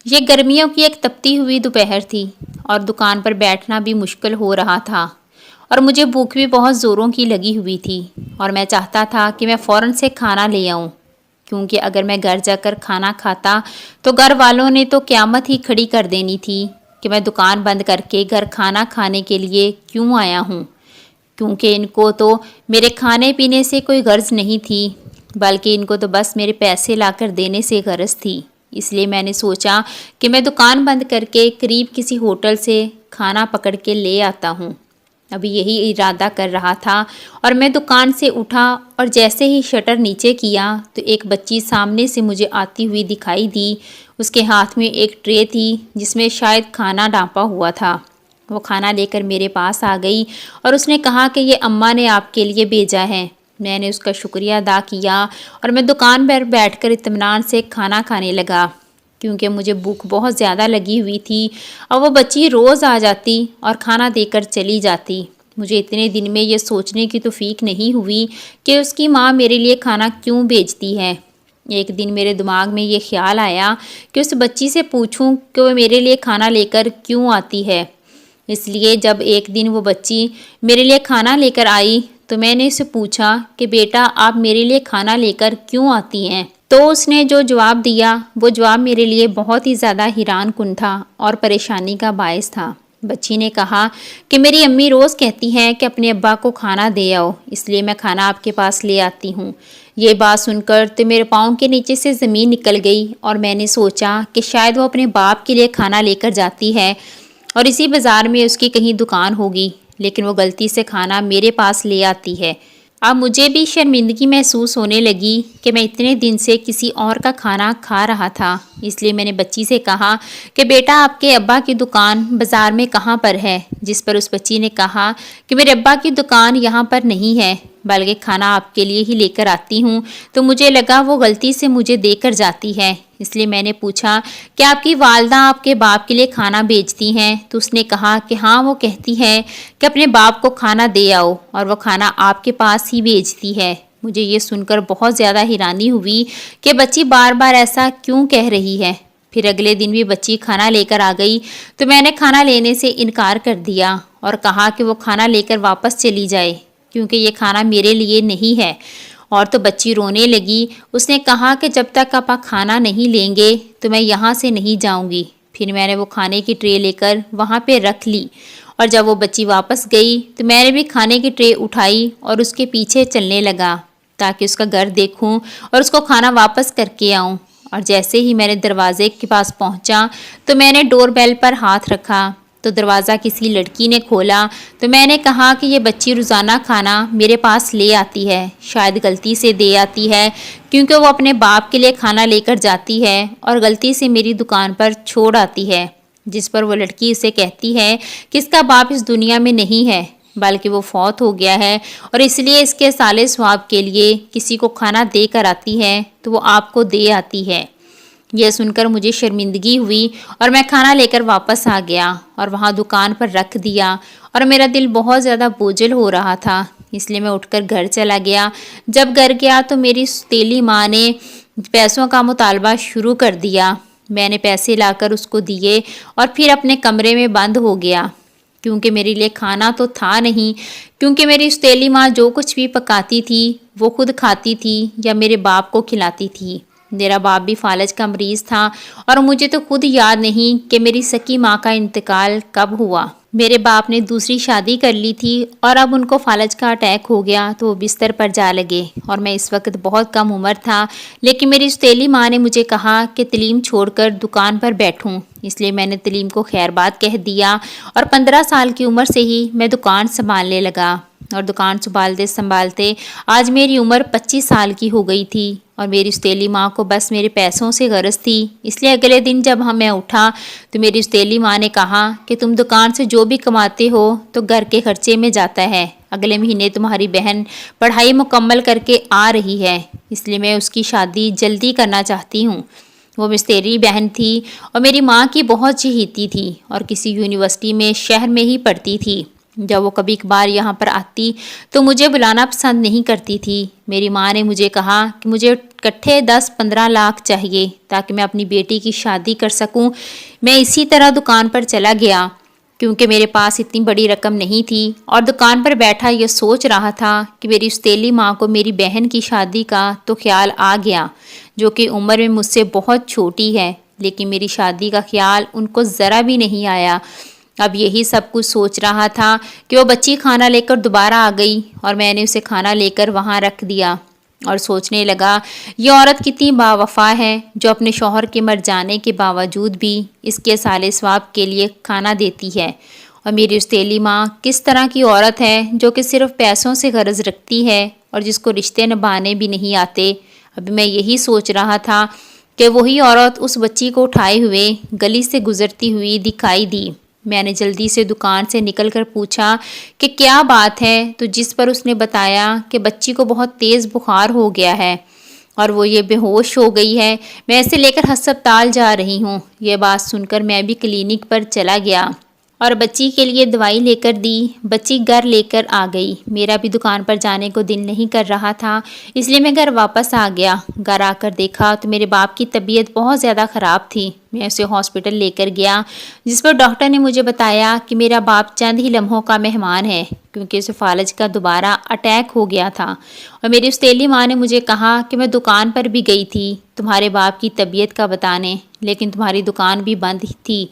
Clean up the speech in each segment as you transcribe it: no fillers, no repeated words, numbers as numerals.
یہ گرمیوں کی ایک تپتی ہوئی دوپہر تھی اور دکان پر بیٹھنا بھی مشکل ہو رہا تھا، اور مجھے بھوک بھی بہت زوروں کی لگی ہوئی تھی، اور میں چاہتا تھا کہ میں فوراً سے کھانا لے آؤں، کیونکہ اگر میں گھر جا کر کھانا کھاتا تو گھر والوں نے تو قیامت ہی کھڑی کر دینی تھی کہ میں دکان بند کر کے گھر کھانا کھانے کے لیے کیوں آیا ہوں، کیونکہ ان کو تو میرے کھانے پینے سے کوئی غرض نہیں تھی، بلکہ ان کو تو بس میرے پیسے لا کر دینے سے غرض تھی۔ اس لیے میں نے سوچا کہ میں دکان بند کر کے قریب کسی ہوٹل سے کھانا پکڑ کے لے آتا ہوں۔ ابھی یہی ارادہ کر رہا تھا اور میں دکان سے اٹھا، اور جیسے ہی شٹر نیچے کیا تو ایک بچی سامنے سے مجھے آتی ہوئی دکھائی دی۔ اس کے ہاتھ میں ایک ٹرے تھی جس میں شاید کھانا ڈھانپا ہوا تھا۔ وہ کھانا لے کر میرے پاس آ گئی اور اس نے کہا کہ یہ اماں نے آپ کے لیے بھیجا ہے۔ میں نے اس کا شکریہ ادا کیا اور میں دکان پر بیٹھ کر اطمینان سے کھانا کھانے لگا، کیونکہ مجھے بھوک بہت زیادہ لگی ہوئی تھی، اور وہ بچی روز آ جاتی اور کھانا دے کر چلی جاتی۔ مجھے اتنے دن میں یہ سوچنے کی توفیق نہیں ہوئی کہ اس کی ماں میرے لیے کھانا کیوں بھیجتی ہے۔ ایک دن میرے دماغ میں یہ خیال آیا کہ اس بچی سے پوچھوں کہ وہ میرے لیے کھانا لے کر کیوں آتی ہے۔ اس لیے جب ایک دن وہ بچی میرے لیے کھانا لے کر آئی تو میں نے اسے پوچھا کہ بیٹا آپ میرے لیے کھانا لے کر کیوں آتی ہیں؟ تو اس نے جو جواب دیا وہ جواب میرے لیے بہت ہی زیادہ حیران کن تھا اور پریشانی کا باعث تھا۔ بچی نے کہا کہ میری امی روز کہتی ہیں کہ اپنے ابا کو کھانا دے آؤ، اس لیے میں کھانا آپ کے پاس لے آتی ہوں۔ یہ بات سن کر تو میرے پاؤں کے نیچے سے زمین نکل گئی، اور میں نے سوچا کہ شاید وہ اپنے باپ کے لیے کھانا لے کر جاتی ہے اور اسی بازار میں اس کی کہیں دکان ہوگی، لیکن وہ غلطی سے کھانا میرے پاس لے آتی ہے۔ اب مجھے بھی شرمندگی محسوس ہونے لگی کہ میں اتنے دن سے کسی اور کا کھانا کھا رہا تھا۔ اس لیے میں نے بچی سے کہا کہ بیٹا آپ کے ابا کی دکان بازار میں کہاں پر ہے؟ جس پر اس بچی نے کہا کہ میرے ابا کی دکان یہاں پر نہیں ہے، بلکہ کھانا آپ کے لیے ہی لے کر آتی ہوں۔ تو مجھے لگا وہ غلطی سے مجھے دے کر جاتی ہے، اس لیے میں نے پوچھا کہ آپ کی والدہ آپ کے باپ کے لیے کھانا بھیجتی ہیں؟ تو اس نے کہا کہ ہاں، وہ کہتی ہے کہ اپنے باپ کو کھانا دے آؤ، اور وہ کھانا آپ کے پاس ہی بھیجتی ہے۔ مجھے یہ سن کر بہت زیادہ حیرانی ہوئی کہ بچی بار بار ایسا کیوں کہہ رہی ہے۔ پھر اگلے دن بھی بچی کھانا لے کر آ گئی تو میں نے کھانا لینے سے انکار کر دیا اور کہا کہ وہ کھانا لے کر واپس چلی جائے، کیونکہ یہ کھانا میرے لیے نہیں ہے۔ اور تو بچی رونے لگی۔ اس نے کہا کہ جب تک آپ کھانا نہیں لیں گے تو میں یہاں سے نہیں جاؤں گی۔ پھر میں نے وہ کھانے کی ٹرے لے کر وہاں پہ رکھ لی، اور جب وہ بچی واپس گئی تو میں نے بھی کھانے کی ٹرے اٹھائی اور اس کے پیچھے چلنے لگا تاکہ اس کا گھر دیکھوں اور اس کو کھانا واپس کر کے آؤں۔ اور جیسے ہی میں نے دروازے کے پاس پہنچا تو میں نے ڈور بیل پر ہاتھ رکھا تو دروازہ کسی لڑکی نے کھولا۔ تو میں نے کہا کہ یہ بچی روزانہ کھانا میرے پاس لے آتی ہے، شاید غلطی سے دے آتی ہے، کیونکہ وہ اپنے باپ کے لیے کھانا لے کر جاتی ہے اور غلطی سے میری دکان پر چھوڑ آتی ہے۔ جس پر وہ لڑکی اسے کہتی ہے کہ اس کا باپ اس دنیا میں نہیں ہے، بلکہ وہ فوت ہو گیا ہے، اور اس لیے اس کے صالح ثواب کے لیے کسی کو کھانا دے کر آتی ہے تو وہ آپ کو دے آتی ہے۔ یہ سن کر مجھے شرمندگی ہوئی اور میں کھانا لے کر واپس آ گیا اور وہاں دکان پر رکھ دیا، اور میرا دل بہت زیادہ بوجھل ہو رہا تھا، اس لیے میں اٹھ کر گھر چلا گیا۔ جب گھر گیا تو میری سوتیلی ماں نے پیسوں کا مطالبہ شروع کر دیا۔ میں نے پیسے لا کر اس کو دیے اور پھر اپنے کمرے میں بند ہو گیا، کیونکہ میرے لیے کھانا تو تھا نہیں، کیونکہ میری سوتیلی ماں جو کچھ بھی پکاتی تھی وہ خود کھاتی تھی یا میرے باپ کو کھلاتی تھی۔ میرا باپ بھی فالج کا مریض تھا، اور مجھے تو خود یاد نہیں کہ میری سکی ماں کا انتقال کب ہوا۔ میرے باپ نے دوسری شادی کر لی تھی، اور اب ان کو فالج کا اٹیک ہو گیا تو وہ بستر پر جا لگے، اور میں اس وقت بہت کم عمر تھا، لیکن میری سوتیلی ماں نے مجھے کہا کہ تعلیم چھوڑ کر دکان پر بیٹھوں، اس لیے میں نے تعلیم کو خیر بات کہہ دیا، اور 15 سال کی عمر سے ہی میں دکان سنبھالنے لگا، اور دکان سنبھالتے سنبھالتے آج میری عمر 25 سال کی ہو گئی تھی، اور میری سوتیلی ماں کو بس میرے پیسوں سے غرض تھی۔ اس لیے اگلے دن جب میں اٹھا تو میری سوتیلی ماں نے کہا کہ تم دکان سے جو بھی کماتے ہو تو گھر کے خرچے میں جاتا ہے، اگلے مہینے تمہاری بہن پڑھائی مکمل کر کے آ رہی ہے، اس لیے میں اس کی شادی جلدی کرنا چاہتی ہوں۔ وہ مسٹیری بہن تھی اور میری ماں کی بہت چہیتی تھی، اور کسی یونیورسٹی میں شہر میں ہی پڑھتی تھی۔ جب وہ کبھی کبھار یہاں پر آتی تو مجھے بلانا پسند نہیں کرتی تھی۔ میری ماں نے مجھے کہا کہ مجھے اکٹھے 10-15 لاکھ چاہیے تاکہ میں اپنی بیٹی کی شادی کر سکوں۔ میں اسی طرح دکان پر چلا گیا کیونکہ میرے پاس اتنی بڑی رقم نہیں تھی، اور دکان پر بیٹھا یہ سوچ رہا تھا کہ میری استیلی ماں کو میری بہن کی شادی کا تو خیال آ گیا، جو کہ عمر میں مجھ سے بہت چھوٹی ہے، لیکن میری شادی کا خیال ان کو ذرا بھی نہیں آیا۔ اب یہی سب کچھ سوچ رہا تھا کہ وہ بچی کھانا لے کر دوبارہ آ گئی اور میں نے اسے کھانا لے کر وہاں رکھ دیا اور سوچنے لگا یہ عورت کتنی باوفا ہے جو اپنے شوہر کے مر جانے کے باوجود بھی اس کے سالِ ثواب کے لیے کھانا دیتی ہے، اور میری استیلی ماں کس طرح کی عورت ہے جو کہ صرف پیسوں سے غرض رکھتی ہے اور جس کو رشتے نبھانے بھی نہیں آتے۔ ابھی میں یہی سوچ رہا تھا کہ وہی عورت اس بچی کو اٹھائے ہوئے گلی سے گزرتی ہوئی دکھائی دی۔ میں نے جلدی سے دکان سے نکل کر پوچھا کہ کیا بات ہے، تو جس پر اس نے بتایا کہ بچی کو بہت تیز بخار ہو گیا ہے اور وہ یہ بے ہوش ہو گئی ہے، میں اسے لے کر ہسپتال جا رہی ہوں۔ یہ بات سن کر میں بھی کلینک پر چلا گیا اور بچی کے لیے دوائی لے کر دی۔ بچی گھر لے کر آ گئی۔ میرا بھی دکان پر جانے کو دل نہیں کر رہا تھا، اس لیے میں گھر واپس آ گیا۔ گھر آ کر دیکھا تو میرے باپ کی طبیعت بہت زیادہ خراب تھی۔ میں اسے ہاسپٹل لے کر گیا، جس پر ڈاکٹر نے مجھے بتایا کہ میرا باپ چند ہی لمحوں کا مہمان ہے کیونکہ اسے فالج کا دوبارہ اٹیک ہو گیا تھا۔ اور میری استیلی ماں نے مجھے کہا کہ میں دکان پر بھی گئی تھی تمہارے باپ کی طبیعت کا بتانے، لیکن تمہاری دکان بھی بند تھی،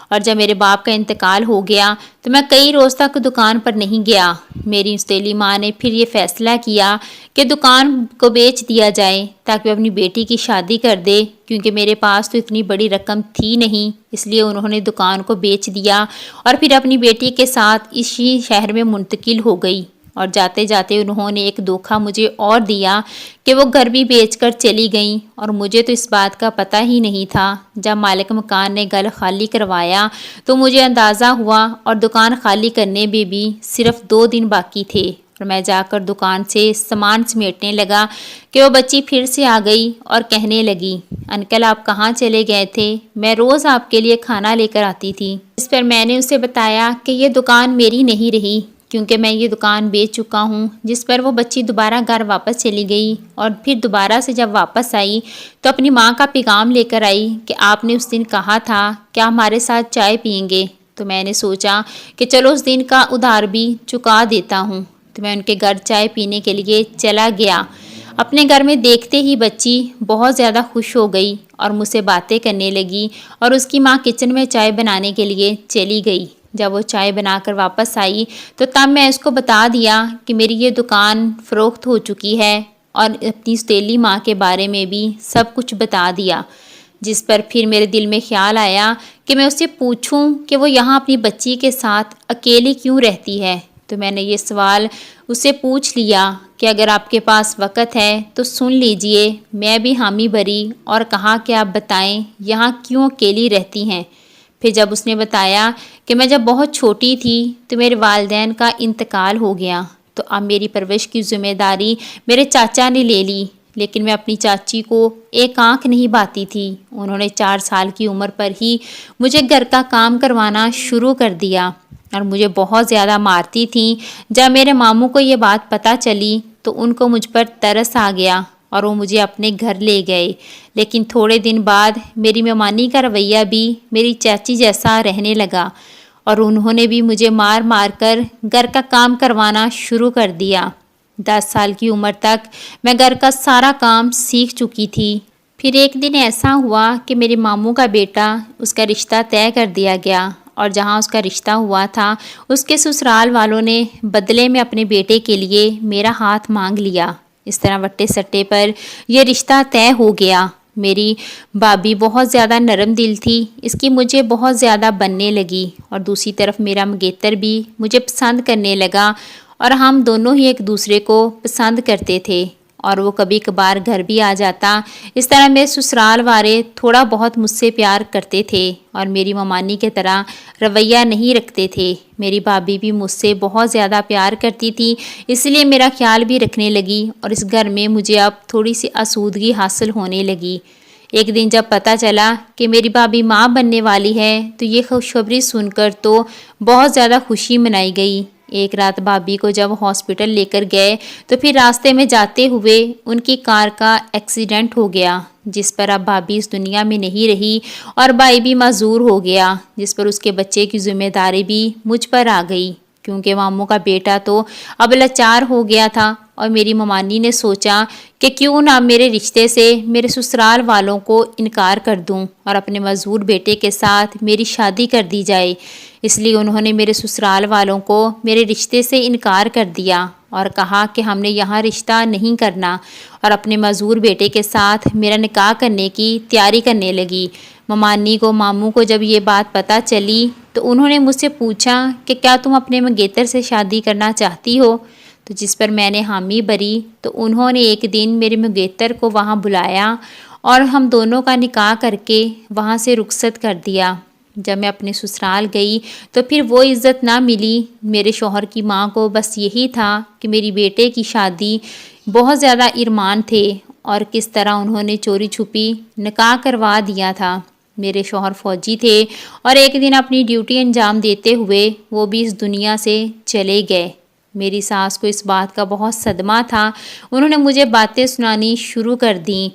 اور جب میرے باپ کا انتقال ہو گیا تو میں کئی روز تک دکان پر نہیں گیا۔ میری استیلی ماں نے پھر یہ فیصلہ کیا کہ دکان کو بیچ دیا جائے تاکہ وہ اپنی بیٹی کی شادی کر دے، کیونکہ میرے پاس تو اتنی بڑی رقم تھی نہیں، اس لیے انہوں نے دکان کو بیچ دیا اور پھر اپنی بیٹی کے ساتھ اسی شہر میں منتقل ہو گئی۔ اور جاتے جاتے انہوں نے ایک دھوکہ مجھے اور دیا کہ وہ گھر بھی بیچ کر چلی گئیں، اور مجھے تو اس بات کا پتہ ہی نہیں تھا۔ جب مالک مکان نے گھر خالی کروایا تو مجھے اندازہ ہوا، اور دکان خالی کرنے میں بھی صرف 2 دن باقی تھے، اور میں جا کر دکان سے سامان سمیٹنے لگا کہ وہ بچی پھر سے آ گئی اور کہنے لگی، انکل آپ کہاں چلے گئے تھے؟ میں روز آپ کے لیے کھانا لے کر آتی تھی۔ اس پر میں نے اسے بتایا کہ یہ دکان میری نہیں رہی کیونکہ میں یہ دکان بیچ چکا ہوں، جس پر وہ بچی دوبارہ گھر واپس چلی گئی، اور پھر دوبارہ سے جب واپس آئی تو اپنی ماں کا پیغام لے کر آئی کہ آپ نے اس دن کہا تھا کہ آپ ہمارے ساتھ چائے پئیں گے، تو میں نے سوچا کہ چلو اس دن کا ادھار بھی چکا دیتا ہوں، تو میں ان کے گھر چائے پینے کے لیے چلا گیا۔ اپنے گھر میں دیکھتے ہی بچی بہت زیادہ خوش ہو گئی اور مجھ سے باتیں کرنے لگی، اور اس کی ماں کچن میں چائے بنانے کے لیے چلی گئی۔ جب وہ چائے بنا کر واپس آئی تو تب میں اس کو بتا دیا کہ میری یہ دکان فروخت ہو چکی ہے، اور اپنی استیلی ماں کے بارے میں بھی سب کچھ بتا دیا، جس پر پھر میرے دل میں خیال آیا کہ میں اس سے پوچھوں کہ وہ یہاں اپنی بچی کے ساتھ اکیلی کیوں رہتی ہے۔ تو میں نے یہ سوال اس سے پوچھ لیا کہ اگر آپ کے پاس وقت ہے تو سن لیجئے۔ میں بھی حامی بھری اور کہا کہ آپ بتائیں یہاں کیوں اکیلی رہتی ہیں۔ پھر جب اس نے بتایا کہ میں جب بہت چھوٹی تھی تو میرے والدین کا انتقال ہو گیا، تو اب میری پرورش کی ذمہ داری میرے چاچا نے لے لی، لیکن میں اپنی چاچی کو ایک آنکھ نہیں بھاتی تھی۔ انہوں نے 4 سال کی عمر پر ہی مجھے گھر کا کام کروانا شروع کر دیا اور مجھے بہت زیادہ مارتی تھیں۔ جب میرے ماموں کو یہ بات پتہ چلی تو ان کو مجھ پر ترس آ گیا اور وہ مجھے اپنے گھر لے گئے، لیکن تھوڑے دن بعد میری ممانی کا رویہ بھی میری چاچی جیسا رہنے لگا، اور انہوں نے بھی مجھے مار مار کر گھر کا کام کروانا شروع کر دیا۔ 10 سال کی عمر تک میں گھر کا سارا کام سیکھ چکی تھی۔ پھر ایک دن ایسا ہوا کہ میرے ماموں کا بیٹا، اس کا رشتہ طے کر دیا گیا، اور جہاں اس کا رشتہ ہوا تھا اس کے سسرال والوں نے بدلے میں اپنے بیٹے کے لیے میرا ہاتھ مانگ لیا۔ اس طرح وٹے سٹے پر یہ رشتہ طے ہو گیا۔ میری بھابھی بہت زیادہ نرم دل تھی، اس کی مجھے بہت زیادہ بننے لگی، اور دوسری طرف میرا منگیتر بھی مجھے پسند کرنے لگا، اور ہم دونوں ہی ایک دوسرے کو پسند کرتے تھے، اور وہ کبھی کبھار گھر بھی آ جاتا۔ اس طرح میرے سسرال والے تھوڑا بہت مجھ سے پیار کرتے تھے اور میری ممانی کی طرح رویہ نہیں رکھتے تھے۔ میری بھابھی بھی مجھ سے بہت زیادہ پیار کرتی تھی، اس لیے میرا خیال بھی رکھنے لگی، اور اس گھر میں مجھے اب تھوڑی سی آسودگی حاصل ہونے لگی۔ ایک دن جب پتہ چلا کہ میری بھابھی ماں بننے والی ہے تو یہ خوشخبری سن کر تو بہت زیادہ خوشی منائی گئی۔ ایک رات بھابھی کو جب ہاسپٹل لے کر گئے تو پھر راستے میں جاتے ہوئے ان کی کار کا ایکسیڈنٹ ہو گیا، جس پر اب بھابھی اس دنیا میں نہیں رہی اور بھائی بھی معذور ہو گیا، جس پر اس کے بچے کی ذمہ داری بھی مجھ پر آ گئی، کیونکہ ماموں کا بیٹا تو اب لاچار ہو گیا تھا۔ اور میری ممانی نے سوچا کہ کیوں نہ میرے رشتے سے میرے سسرال والوں کو انکار کر دوں اور اپنے معذور بیٹے کے ساتھ میری شادی کر دی جائے۔ اس لیے انہوں نے میرے سسرال والوں کو میرے رشتے سے انکار کر دیا اور کہا کہ ہم نے یہاں رشتہ نہیں کرنا، اور اپنے معذور بیٹے کے ساتھ میرا نکاح کرنے کی تیاری کرنے لگی۔ ممانی کو ماموں کو جب یہ بات پتہ چلی تو انہوں نے مجھ سے پوچھا کہ کیا تم اپنے منگیتر سے شادی کرنا چاہتی ہو؟ تو جس پر میں نے حامی بھری تو انہوں نے ایک دن میرے منگیتر کو وہاں بلایا اور ہم دونوں کا نکاح کر کے وہاں سے رخصت کر دیا۔ جب میں اپنے سسرال گئی تو پھر وہ عزت نہ ملی۔ میرے شوہر کی ماں کو بس یہی تھا کہ میری بیٹے کی شادی بہت زیادہ ارمان تھے اور کس طرح انہوں نے چوری چھپی نکاح کروا دیا تھا۔ میرے شوہر فوجی تھے اور ایک دن اپنی ڈیوٹی انجام دیتے ہوئے وہ بھی اس دنیا سے چلے گئے۔ میری ساس کو اس بات کا بہت صدمہ تھا، انہوں نے مجھے باتیں سنانی شروع کر دیں۔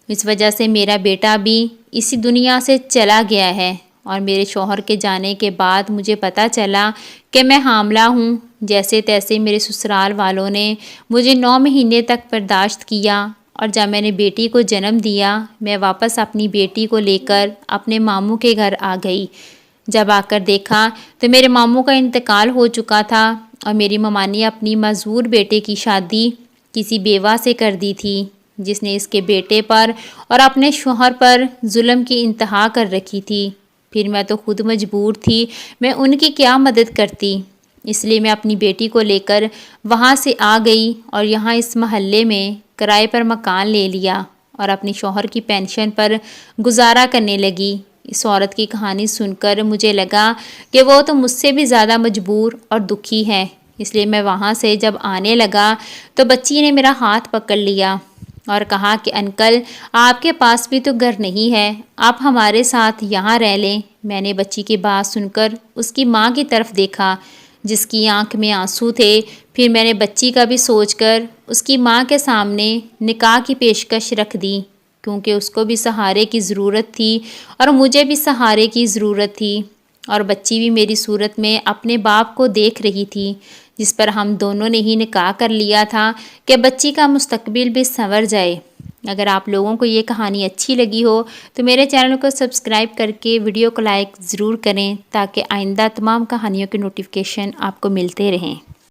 اس وجہ سے میرا بیٹا بھی اسی دنیا سے چلا گیا ہے، اور میرے شوہر کے جانے کے بعد مجھے پتہ چلا کہ میں حاملہ ہوں۔ جیسے تیسے میرے سسرال والوں نے مجھے 9 مہینے تک برداشت کیا، اور جب میں نے بیٹی کو جنم دیا میں واپس اپنی بیٹی کو لے کر اپنے ماموں کے گھر آ گئی۔ جب آ کر دیکھا تو میرے ماموں کا انتقال ہو چکا تھا اور میری ممانی اپنی معذور بیٹے کی شادی کسی بیوہ سے کر دی تھی، جس نے اس کے بیٹے پر اور اپنے شوہر پر ظلم کی انتہا کر رکھی تھی۔ پھر میں تو خود مجبور تھی، میں ان کی کیا مدد کرتی؟ اس لیے میں اپنی بیٹی کو لے کر وہاں سے آ گئی اور یہاں اس محلے میں کرائے پر مکان لے لیا اور اپنی شوہر کی پینشن پر گزارا کرنے لگی۔ اس عورت کی کہانی سن کر مجھے لگا کہ وہ تو مجھ سے بھی زیادہ مجبور اور دکھی ہے، اس لیے میں وہاں سے جب آنے لگا تو بچی نے میرا ہاتھ پکڑ لیا اور کہا کہ انکل آپ کے پاس بھی تو گھر نہیں ہے، آپ ہمارے ساتھ یہاں رہ لیں۔ میں نے بچی کی بات سن کر اس کی ماں کی طرف دیکھا جس کی آنکھ میں آنسو تھے، پھر میں نے بچی کا بھی سوچ کر اس کی ماں کے سامنے نکاح کی پیشکش رکھ دی، کیونکہ اس کو بھی سہارے کی ضرورت تھی اور مجھے بھی سہارے کی ضرورت تھی، اور بچی بھی میری صورت میں اپنے باپ کو دیکھ رہی تھی، جس پر ہم دونوں نے ہی نکاح کر لیا تھا کہ بچی کا مستقبل بھی سنور جائے۔ اگر آپ لوگوں کو یہ کہانی اچھی لگی ہو تو میرے چینل کو سبسکرائب کر کے ویڈیو کو لائک ضرور کریں تاکہ آئندہ تمام کہانیوں کے نوٹیفیکیشن آپ کو ملتے رہیں۔